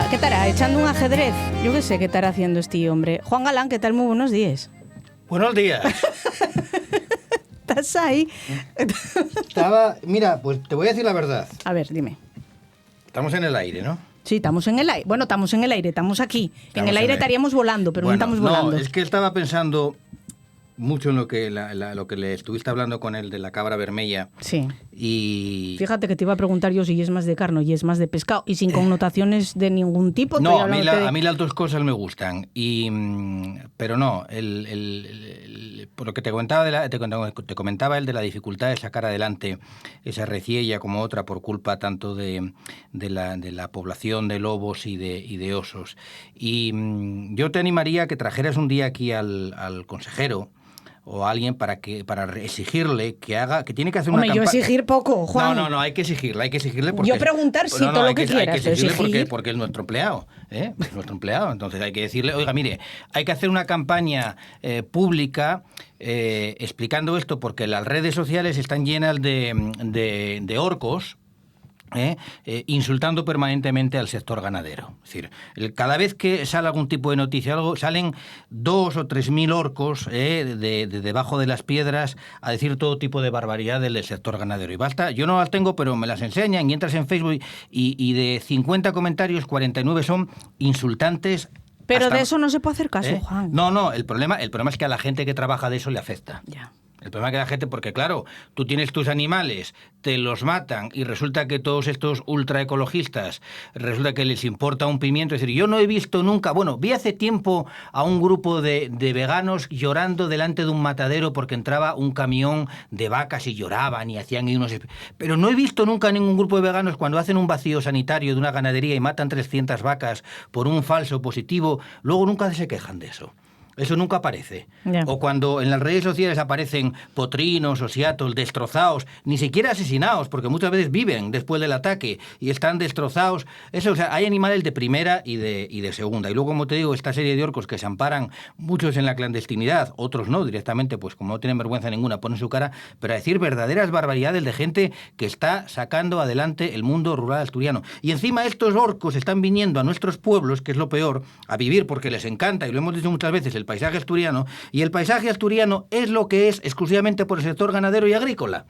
¿Qué estará? ¿Echando un ajedrez? Yo qué sé qué estará haciendo este hombre. Juan Galán, ¿qué tal? Muy buenos días. Buenos días. ¿Estás ahí? Mira, pues te voy a decir la verdad. A ver, dime. Estamos en el aire, ¿no? Sí, estamos en el aire. Bueno, estamos en el aire, estamos aquí. En el aire estaríamos volando, pero bueno, no estamos volando. No, es que estaba pensando mucho en lo que le estuviste hablando con él de la cabra vermella. Sí. Y fíjate que te iba a preguntar yo si es más de carne y es más de pescado y sin connotaciones de ningún tipo. No, a mí las dos cosas me gustan. Pero no, por lo que te comentaba el de la dificultad de sacar adelante esa reciella como otra por culpa tanto de la población de lobos y de osos. Y yo te animaría a que trajeras un día aquí al consejero o a alguien para exigirle que tiene que hacer una campaña. Yo exigir poco, Juan. No, hay que exigirle porque... Yo preguntar si todo lo que quieras. Hay que exigirle porque es nuestro empleado, ¿eh? Es nuestro empleado. Entonces hay que decirle, oiga, mire, hay que hacer una campaña pública explicando esto porque las redes sociales están llenas de orcos, insultando permanentemente al sector ganadero. Es decir, cada vez que sale algún tipo de noticia algo, salen 2 o 3 mil orcos de debajo de las piedras a decir todo tipo de barbaridades del sector ganadero. Y basta, yo no las tengo, pero me las enseñan y entras en Facebook y de 50 comentarios, 49 son insultantes. Pero de eso no se puede hacer caso, Juan. No, el problema es que a la gente que trabaja de eso le afecta. Ya. El problema es que la gente, porque claro, tú tienes tus animales, te los matan y resulta que todos estos ultraecologistas, resulta que les importa un pimiento. Es decir, yo no he visto nunca, vi hace tiempo a un grupo de veganos llorando delante de un matadero porque entraba un camión de vacas y lloraban y hacían unos... Pero no he visto nunca ningún grupo de veganos cuando hacen un vacío sanitario de una ganadería y matan 300 vacas por un falso positivo, luego nunca se quejan de eso. Eso nunca aparece. Yeah. O cuando en las redes sociales aparecen potrinos o seattles destrozados, ni siquiera asesinados, porque muchas veces viven después del ataque y están destrozados. Eso, o sea, hay animales de primera y de segunda. Y luego, como te digo, esta serie de orcos que se amparan, muchos en la clandestinidad, otros no, directamente, pues como no tienen vergüenza ninguna, ponen su cara, pero a decir verdaderas barbaridades de gente que está sacando adelante el mundo rural asturiano. Y encima estos orcos están viniendo a nuestros pueblos, que es lo peor, a vivir porque les encanta, y lo hemos dicho muchas veces, el paisaje asturiano, y el paisaje asturiano es lo que es exclusivamente por el sector ganadero y agrícola.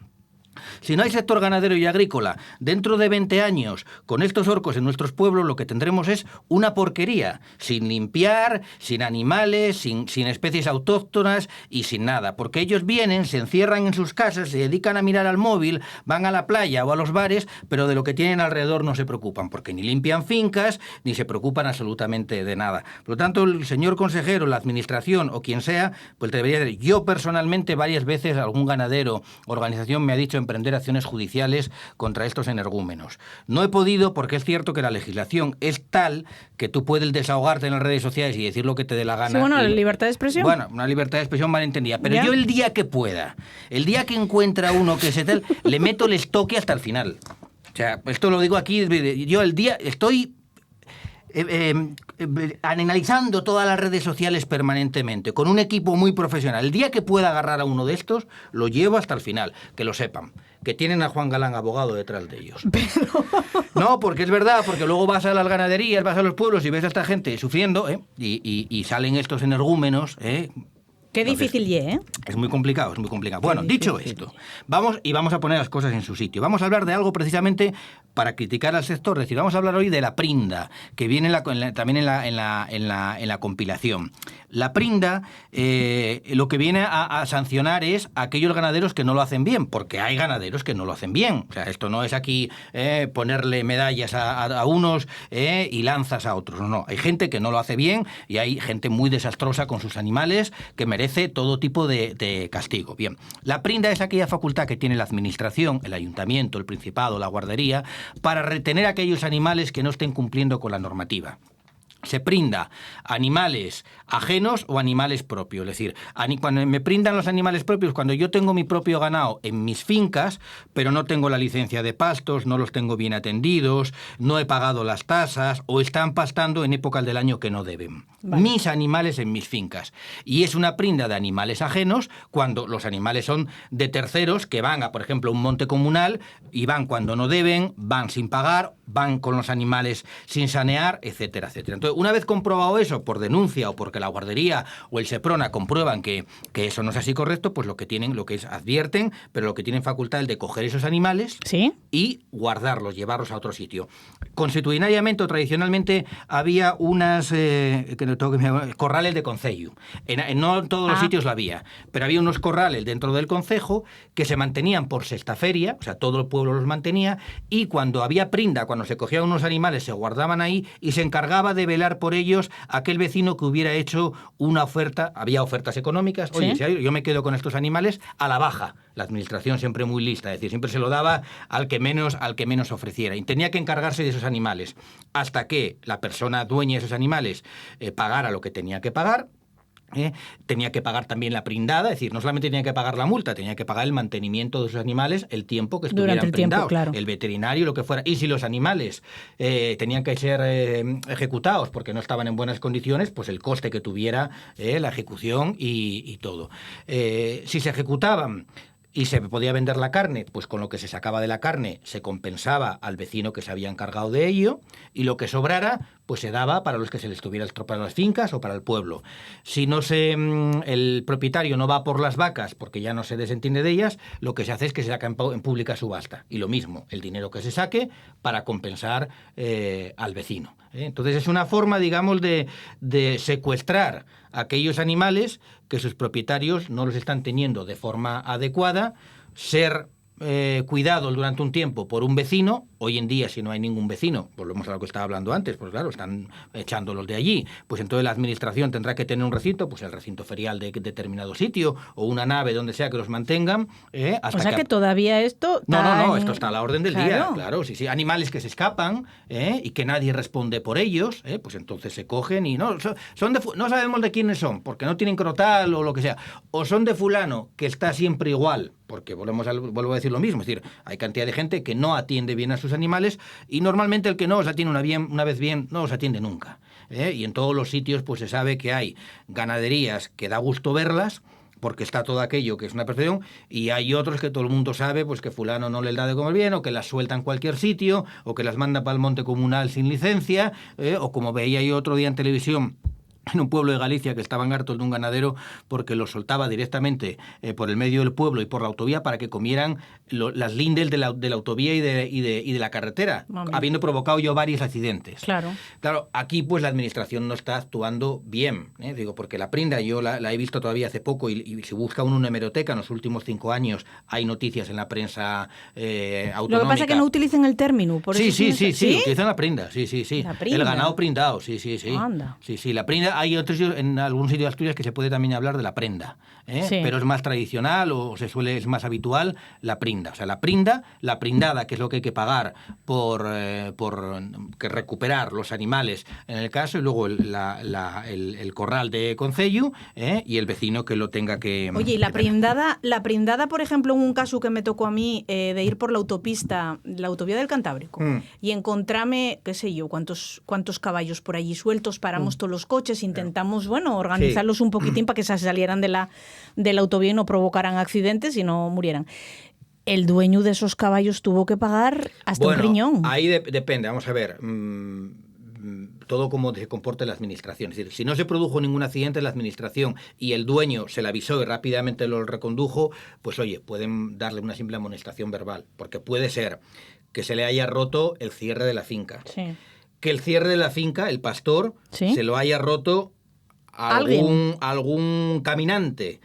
Si no hay sector ganadero y agrícola, dentro de 20 años, con estos orcos en nuestros pueblos, lo que tendremos es una porquería, sin limpiar, sin animales, sin especies autóctonas y sin nada. Porque ellos vienen, se encierran en sus casas, se dedican a mirar al móvil, van a la playa o a los bares, pero de lo que tienen alrededor no se preocupan, porque ni limpian fincas, ni se preocupan absolutamente de nada. Por lo tanto, el señor consejero, la administración o quien sea, pues debería decir, yo personalmente varias veces algún ganadero, organización me ha dicho emprender acciones judiciales contra estos energúmenos. No he podido porque es cierto que la legislación es tal que tú puedes desahogarte en las redes sociales y decir lo que te dé la gana. Sí, bueno, la libertad de expresión. Bueno, una libertad de expresión malentendida. Pero ¿ya? Yo el día que pueda, el día que encuentra uno que se tal, le meto el estoque hasta el final. O sea, esto lo digo aquí, yo el día estoy... analizando todas las redes sociales permanentemente, con un equipo muy profesional. El día que pueda agarrar a uno de estos, lo llevo hasta el final, que lo sepan, que tienen a Juan Galán abogado detrás de ellos. Pero... No, porque es verdad, porque luego vas a las ganaderías, vas a los pueblos y ves a esta gente sufriendo, y salen estos energúmenos, Qué difícil, ¿eh? Es muy complicado, es muy complicado. Bueno, dicho esto, vamos a poner las cosas en su sitio. Vamos a hablar de algo precisamente para criticar al sector. Es decir, vamos a hablar hoy de la prinda, que viene también en la compilación. La prinda lo que viene a sancionar es a aquellos ganaderos que no lo hacen bien, porque hay ganaderos que no lo hacen bien. O sea, esto no es aquí ponerle medallas a unos y lanzas a otros. No, hay gente que no lo hace bien y hay gente muy desastrosa con sus animales que merece todo tipo de castigo. Bien, la prinda es aquella facultad que tiene la administración, el ayuntamiento, el principado, la guardería, para retener a aquellos animales que no estén cumpliendo con la normativa. se prinda animales ajenos o animales propios. Es decir, cuando me prindan los animales propios, cuando yo tengo mi propio ganado en mis fincas, pero no tengo la licencia de pastos, no los tengo bien atendidos, no he pagado las tasas o están pastando en épocas del año que no deben. Vale. Mis animales en mis fincas. Y es una prinda de animales ajenos cuando los animales son de terceros que van a, por ejemplo, un monte comunal y van cuando no deben, van sin pagar, van con los animales sin sanear, etcétera, etcétera. Entonces, una vez comprobado eso por denuncia o porque la guardería o el Seprona comprueban que eso no es así correcto, pues lo que advierten, pero lo que tienen facultad es de coger esos animales, ¿sí?, y guardarlos, llevarlos a otro sitio. Constitucionalmente o tradicionalmente había unas corrales de concello. No en todos los sitios la había, pero había unos corrales dentro del concejo que se mantenían por sexta feria, o sea, todo el pueblo los mantenía, y cuando había prinda, cuando se cogían unos animales, se guardaban ahí y se encargaba de velar por ellos aquel vecino que hubiera hecho una oferta. Había ofertas económicas. Oye, ¿sí?, si yo me quedo con estos animales a la baja. La administración siempre muy lista, es decir, siempre se lo daba al que menos ofreciera. Y tenía que encargarse de esos animales hasta que la persona dueña de esos animales pagara lo que tenía que pagar. Tenía que pagar también la prindada, es decir, no solamente tenía que pagar la multa, tenía que pagar el mantenimiento de esos animales el tiempo que estuvieran prindados, claro, el veterinario, lo que fuera. Y si los animales tenían que ser ejecutados porque no estaban en buenas condiciones, pues el coste que tuviera la ejecución y todo. Si se ejecutaban y se podía vender la carne, pues con lo que se sacaba de la carne se compensaba al vecino que se había encargado de ello, y lo que sobrara pues se daba para los que se les tuviera estropeado las fincas o para el pueblo. Si el propietario no va por las vacas porque ya no se desentiende de ellas, lo que se hace es que se saca en pública subasta. Y lo mismo, el dinero que se saque para compensar al vecino. Entonces es una forma, digamos, de secuestrar aquellos animales que sus propietarios no los están teniendo de forma adecuada, ser cuidados durante un tiempo por un vecino. Hoy en día, si no hay ningún vecino, volvemos a lo que estaba hablando antes, pues claro, están echándolos de allí, pues entonces la administración tendrá que tener un recinto, pues el recinto ferial de determinado sitio, o una nave donde sea que los mantengan, hasta o sea que todavía esto... No, esto está a la orden del día, claro, sí, animales que se escapan, y que nadie responde por ellos, pues entonces se cogen y no sabemos de quiénes son, porque no tienen crotal o lo que sea, o son de fulano, que está siempre igual, porque vuelvo a decir lo mismo, es decir, hay cantidad de gente que no atiende bien a sus animales, y normalmente el que no os atiende una vez bien no os atiende nunca. Y en todos los sitios pues se sabe que hay ganaderías que da gusto verlas, porque está todo aquello que es una perfección, y hay otros que todo el mundo sabe pues que fulano no les da de comer bien, o que las suelta en cualquier sitio, o que las manda para el monte comunal sin licencia, o como veía yo otro día en televisión, en un pueblo de Galicia, que estaban hartos de un ganadero porque los soltaba directamente por el medio del pueblo y por la autovía para que comieran las lindes de la autovía y de la carretera, habiendo provocado yo varios accidentes. Claro, aquí pues la administración no está actuando bien, digo, porque la prinda yo la he visto todavía hace poco, y si busca uno una hemeroteca, en los últimos 5 años hay noticias en la prensa autonómica. Lo que pasa es que no utilicen el término. Por sí, eso utilizan la prinda, sí. La prinda. El ganado prindado, sí. Anda. Sí, la prinda. Hay otros en algún sitio de Asturias que se puede también hablar de la prenda, sí, pero es más tradicional o es más habitual la prinda. O sea, la prindada, que es lo que hay que pagar por que recuperar los animales en el caso, y luego el corral de concello, y el vecino que lo tenga que... Oye, y la prindada, por ejemplo, en un caso que me tocó a mí, de ir por la autovía del Cantábrico, y encontrarme, qué sé yo, cuántos caballos por allí sueltos, paramos todos los coches, intentamos, organizarlos un poquitín para que se salieran de la autovía y no provocaran accidentes y no murieran. El dueño de esos caballos tuvo que pagar hasta un riñón. Ahí depende, vamos a ver. Todo como se comporta la administración. Es decir, si no se produjo ningún accidente en la administración y el dueño se le avisó y rápidamente lo recondujo, pues oye, pueden darle una simple amonestación verbal, porque puede ser que se le haya roto el cierre de la finca. Sí. Que el cierre de la finca, el pastor, ¿sí?, se lo haya roto a algún caminante,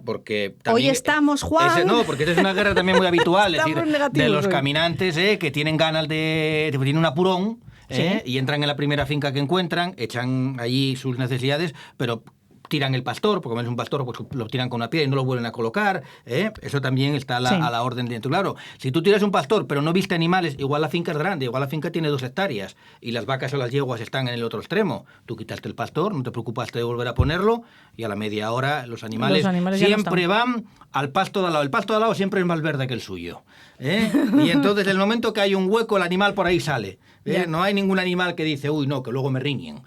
porque también, hoy estamos, Juan. Porque esa es una guerra también muy habitual, es decir, de los caminantes que tienen ganas tienen un apurón, ¿sí?, y entran en la primera finca que encuentran, echan allí sus necesidades, pero tiran el pastor, porque es un pastor, pues lo tiran con una piedra y no lo vuelven a colocar, eso también está a la orden de... Claro, si tú tiras un pastor pero no viste animales, igual la finca es grande, igual la finca tiene 2 hectáreas y las vacas o las yeguas están en el otro extremo. Tú quitaste el pastor, no te preocupaste de volver a ponerlo y a la media hora los animales siempre van al pasto de al lado. El pasto de al lado siempre es más verde que el suyo. Y entonces el momento que hay un hueco, el animal por ahí sale. No hay ningún animal que dice, uy, no, que luego me riñen.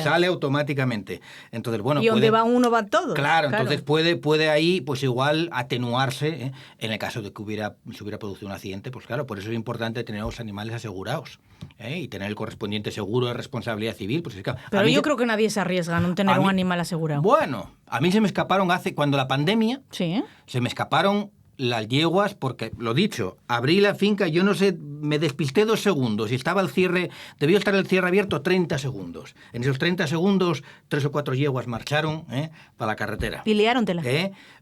Sale automáticamente. Entonces, bueno, y donde va uno va todo. Claro, entonces puede ahí, pues igual atenuarse, en el caso de que se hubiera producido un accidente, pues claro, por eso es importante tener los animales asegurados, y tener el correspondiente seguro de responsabilidad civil. Pues, claro, pero yo creo que nadie se arriesga a no tener un animal asegurado. Bueno, a mí se me escaparon cuando la pandemia, se me escaparon las yeguas, porque, lo dicho, abrí la finca, yo no sé, me despisté 2 segundos y estaba el cierre, debió estar el cierre abierto 30 segundos. En esos 30 segundos, 3 o 4 yeguas marcharon para la carretera. ¿Y liárontela?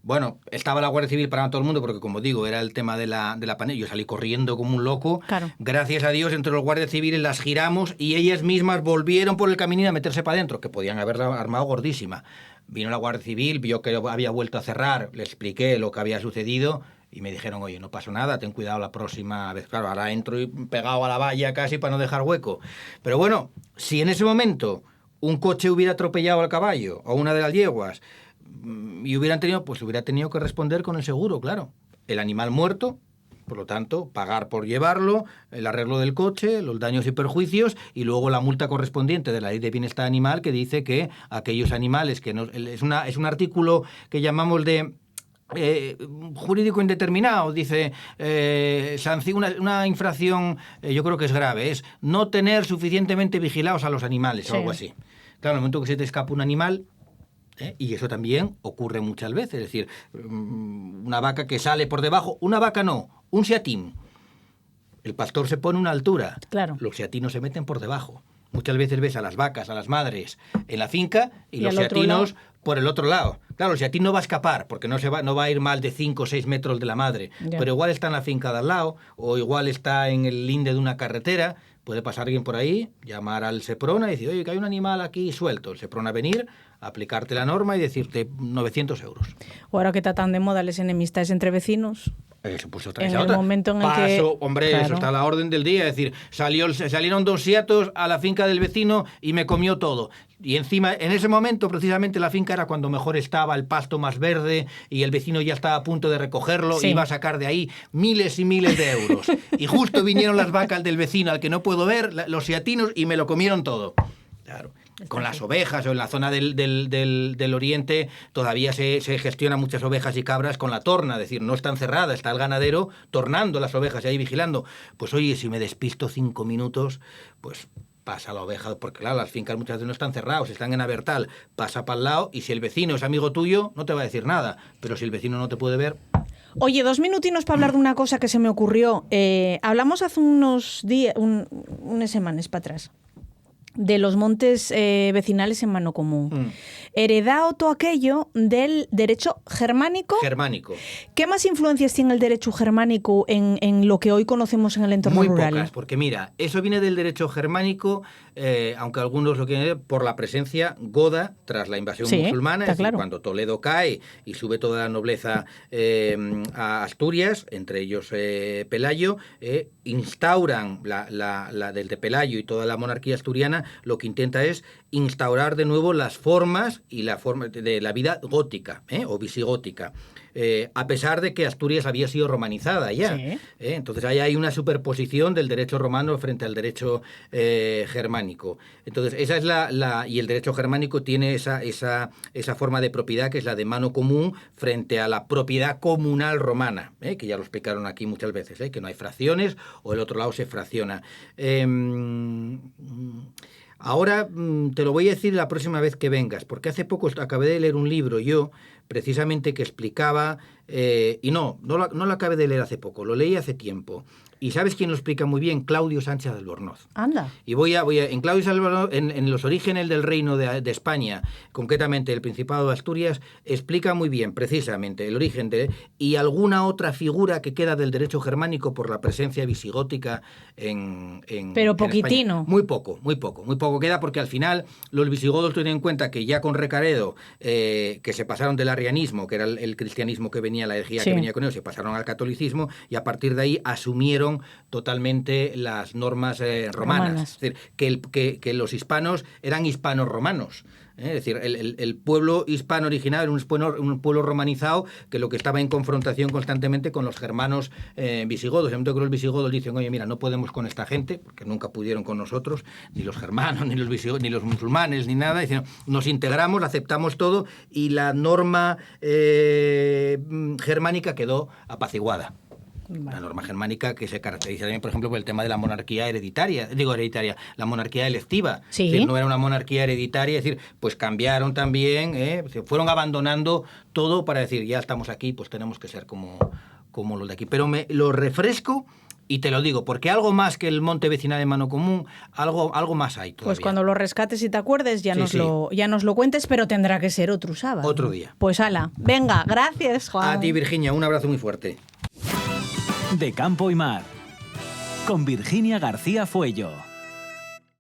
Bueno, estaba la Guardia Civil para todo el mundo, porque como digo, era el tema de la pandemia. Yo salí corriendo como un loco. Claro. Gracias a Dios, entre los guardias civiles las giramos y ellas mismas volvieron por el caminín a meterse para adentro, que podían haberla armado gordísima. Vino la Guardia Civil, vio que había vuelto a cerrar, le expliqué lo que había sucedido y me dijeron, oye, no pasó nada, ten cuidado la próxima vez. Claro, ahora entro pegado a la valla casi para no dejar hueco. Pero bueno, si en ese momento un coche hubiera atropellado al caballo o una de las yeguas y hubiera tenido que responder con el seguro, claro. El animal muerto, por lo tanto, pagar por llevarlo, el arreglo del coche, los daños y perjuicios y luego la multa correspondiente de la Ley de Bienestar Animal, que dice que aquellos animales que no... Es un artículo que llamamos de... jurídico indeterminado, dice una infracción, yo creo que es grave, es no tener suficientemente vigilados a los animales o algo así. Claro, en el momento que se te escapa un animal, y eso también ocurre muchas veces, es decir, una vaca que sale por debajo, una vaca no, un seatín. El pastor se pone a una altura, los seatinos se meten por debajo. Muchas veces ves a las vacas, a las madres en la finca y los seatinos por el otro lado. Claro, el seatín no va a escapar porque no va a ir más de 5 o 6 metros de la madre, pero igual está en la finca de al lado o igual está en el linde de una carretera. Puede pasar alguien por ahí, llamar al Seprona y decir, oye, que hay un animal aquí suelto. El Seprona venir, aplicarte la norma y decirte 900 euros. O ahora que está tan de moda las enemistades entre vecinos. Eso, pues otra en el momento en el que... Hombre, eso está a la orden del día. Es decir, salieron 2 seatos a la finca del vecino y me comió todo. Y encima, en ese momento, precisamente, la finca era cuando mejor estaba, el pasto más verde, y el vecino ya estaba a punto de recogerlo, y iba a sacar de ahí miles y miles de euros. Y justo vinieron las vacas del vecino, al que no puedo ver, los seatinos, y me lo comieron todo. Claro. Con las ovejas, o en la zona del oriente todavía se gestionan muchas ovejas y cabras con la torna, es decir, no están cerradas, está el ganadero tornando las ovejas y ahí vigilando. Pues oye, si me despisto 5 minutos, pues pasa la oveja, porque claro, las fincas muchas veces no están cerradas, están en abertal, pasa para el lado y si el vecino es amigo tuyo, no te va a decir nada, pero si el vecino no te puede ver... Oye, 2 minutinos para hablar de una cosa que se me ocurrió. Hablamos hace unos días, unas semanas para atrás, de los montes vecinales en mano común. Heredado todo aquello del derecho germánico. ¿Qué más influencias tiene el derecho germánico en lo que hoy conocemos en el entorno rural? Muy pocas, porque mira, eso viene del derecho germánico, aunque algunos lo quieren ver, por la presencia goda tras la invasión musulmana, es decir, cuando Toledo cae y sube toda la nobleza a Asturias, entre ellos Pelayo, instauran la del de Pelayo y toda la monarquía asturiana, lo que intenta es instaurar de nuevo las formas y la forma de la vida gótica o visigótica. A pesar de que Asturias había sido romanizada ya. Entonces ahí hay una superposición del derecho romano frente al derecho germánico. Entonces esa es y el derecho germánico tiene esa forma de propiedad que es la de mano común frente a la propiedad comunal romana, que ya lo explicaron aquí muchas veces, que no hay fracciones o el otro lado se fracciona. Ahora te lo voy a decir la próxima vez que vengas, porque hace poco acabé de leer un libro yo precisamente que explicaba, y no lo acabé de leer hace poco, lo leí hace tiempo. ¿Y sabes quién lo explica muy bien? Claudio Sánchez de Albornoz. Anda. Y voy a en Claudio Sánchez de Albornoz, en los orígenes del reino de España, concretamente el Principado de Asturias, explica muy bien precisamente el origen y alguna otra figura que queda del derecho germánico por la presencia visigótica en Pero en poquitino. España. Muy poco queda, porque al final los visigodos tienen en cuenta que ya con Recaredo, que se pasaron del arrianismo, que era el cristianismo que venía, la herejía que venía con ellos, se pasaron al catolicismo, y a partir de ahí asumieron totalmente las normas romanas. Es decir, que los hispanos eran hispanos romanos. Es decir, el pueblo hispano original era un pueblo romanizado que lo que estaba en confrontación constantemente con los germanos visigodos. En el momento que los visigodos dicen, oye, mira, no podemos con esta gente, porque nunca pudieron con nosotros, ni los germanos, ni los visigodos, ni los musulmanes, ni nada. Dicen, nos integramos, aceptamos todo, y la norma germánica quedó apaciguada. Vale. La norma germánica que se caracteriza también, por ejemplo, por el tema de la monarquía hereditaria, la monarquía electiva. Sí. Es decir, no era una monarquía hereditaria, es decir, pues cambiaron también, fueron abandonando todo para decir, ya estamos aquí, pues tenemos que ser como los de aquí. Pero me lo refresco y te lo digo, porque algo más que el monte vecinal de mano común, algo más hay todavía. Pues cuando lo rescates y te acuerdes, ya nos lo cuentes, pero tendrá que ser otro sábado. Otro día. Pues ala, venga, gracias, Juan. A ti, Virginia, un abrazo muy fuerte. De Campo y Mar, con Virginia García Fuello.